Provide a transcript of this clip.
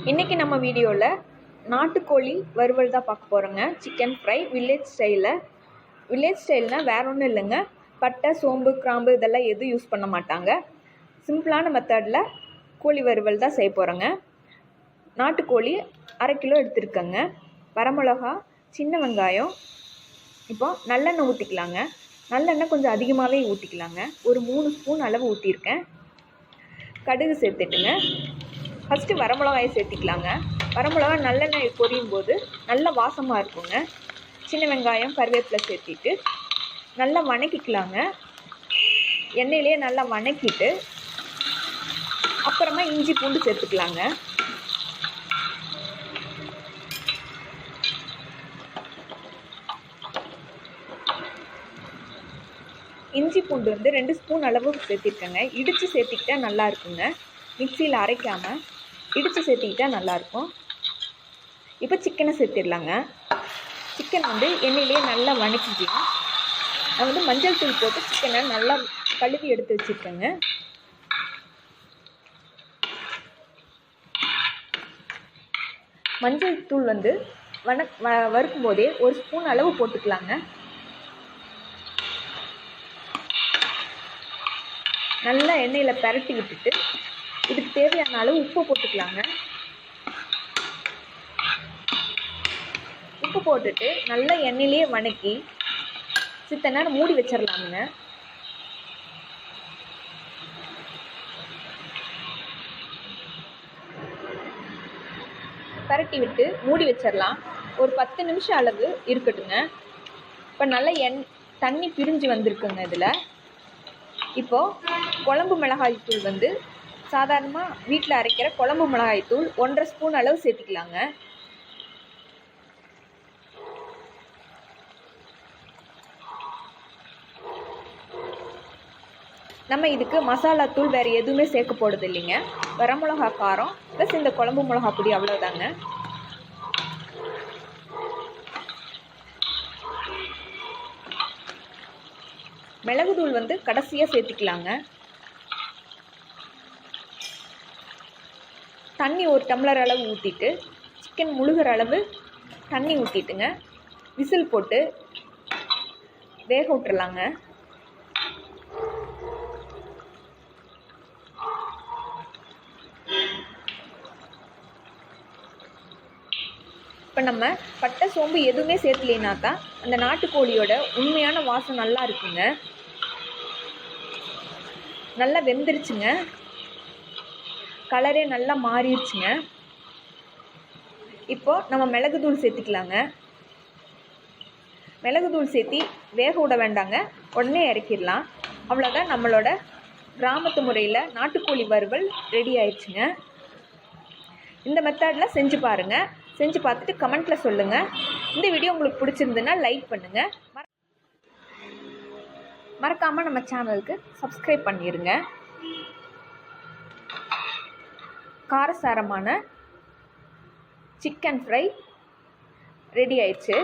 இன்றைக்கி நம்ம வீடியோவில் நாட்டுக்கோழி வறுவல் தான் பார்க்க போகிறோங்க. சிக்கன் ஃப்ரை வில்லேஜ் ஸ்டைலில். வில்லேஜ் ஸ்டைல்னால் வேற ஒன்றும் இல்லைங்க. பட்டை, சோம்பு, கிராம்பு இதெல்லாம் எதுவும் யூஸ் பண்ண மாட்டாங்க. சிம்பிளான மெத்தடில் கோழி வறுவல் தான் செய்ய போகிறோங்க. நாட்டுக்கோழி 1/2 கிலோ எடுத்துருக்கேங்க. வரமிளகா, சின்ன வெங்காயம். இப்போ நல்லெண்ணெய் ஊற்றிக்கலாங்க. நல்லெண்ணெய் கொஞ்சம் அதிகமாகவே ஊற்றிக்கலாங்க. ஒரு 3 ஸ்பூன் அளவு ஊற்றிருக்கேன். கடுகு சேர்த்துட்டுங்க. ஃபஸ்ட்டு வரமிளகாயை சேர்த்திக்கலாங்க. வரமிளகா நல்லெண்ணெய் பொரியும் போது நல்ல வாசமாக இருக்குங்க. சின்ன வெங்காயம், கருவேப்பிலை சேர்த்திட்டு நல்லா வணக்கிக்கலாங்க. எண்ணெயிலே நல்லா வணக்கிட்டு அப்புறமா இஞ்சி பூண்டு சேர்த்துக்கலாங்க. இஞ்சி பூண்டு 2 ஸ்பூன் அளவு சேர்த்திருக்கேங்க. இடித்து சேர்த்திக்கிட்டா நல்லா இருக்குங்க. மிக்சியில் அரைக்காமல் இடித்து சேர்த்திக்கிட்டா நல்லாயிருக்கும். இப்போ சிக்கனை சேர்த்திடலாங்க. சிக்கன் எண்ணெயிலேயே நல்லா வணக்கிக்கலாம். நான் மஞ்சள் தூள் போட்டு சிக்கனை நல்லா கழுவி எடுத்து வச்சுருக்கேங்க. மஞ்சள் தூள் வறுக்கும் போதே 1 ஸ்பூன் அளவு போட்டுக்கலாங்க. நல்லா எண்ணெயில் பரட்டி விட்டுட்டு இதுக்கு தேவையான அளவு உப்பு போட்டுக்கலாங்க. உப்பு போட்டுட்டு நல்லா எண்ணெயிலேயே வணக்கி சித்த நேரம் மூடி வச்சிடலாமுங்க. பரட்டி விட்டு மூடி வச்சிடலாம். ஒரு 10 நிமிஷம் அளவு இருக்கட்டுங்க. இப்போ நல்லா தண்ணி பிரிஞ்சு வந்திருக்குங்க. இதில் இப்போது குழம்பு மிளகாய் தூள் சாதாரணமாக வீட்டில் அரைக்கிற குழம்பு மிளகாய் தூள் 1.5 ஸ்பூன் அளவு சேர்த்திக்கலாங்க. நம்ம இதுக்கு மசாலா தூள் வேறு எதுவுமே சேர்க்க போடுறது இல்லைங்க. வரமிளகா காரம் ப்ளஸ் இந்த குழம்பு மிளகா பொடி, அவ்வளோதாங்க. மிளகு தூள் கடைசியாக சேர்த்திக்கலாங்க. தண்ணி 1 டம்ளர் அளவு ஊற்றிட்டு சிக்கன் முழுகிற அளவு தண்ணி ஊற்றிட்டுங்க விசில் போட்டு வேக விட்டுறலாங்க. இப்போ நம்ம பட்டை, சோம்பு எதுவுமே சேர்த்துலேனா தான் அந்த நாட்டுக்கோழியோட உண்மையான வாசம் நல்லா இருக்குங்க. நல்லா வெந்துருச்சுங்க. கலரே நல்லா மாறிடுச்சுங்க. இப்போது நம்ம மிளகுத்தூள் சேர்த்துக்கலாங்க. மிளகுத்தூள் சேர்த்தி வேக விட வேண்டாங்க, உடனே இறக்கிடலாம். அவ்வளோதான், நம்மளோட கிராமத்து முறையில் நாட்டுக்கோழி வறுவல் ரெடி ஆயிடுச்சுங்க. இந்த மெத்தடில் செஞ்சு பாருங்கள். செஞ்சு பார்த்துட்டு கமெண்ட்டில் சொல்லுங்கள். இந்த வீடியோ உங்களுக்கு பிடிச்சிருந்துன்னா லைக் பண்ணுங்கள். மறக்காமல் நம்ம சேனலுக்கு சப்ஸ்கிரைப் பண்ணிடுங்க. காரசாரமான சிக்கன் ஃப்ரை ரெடி ஆயிடுச்சு.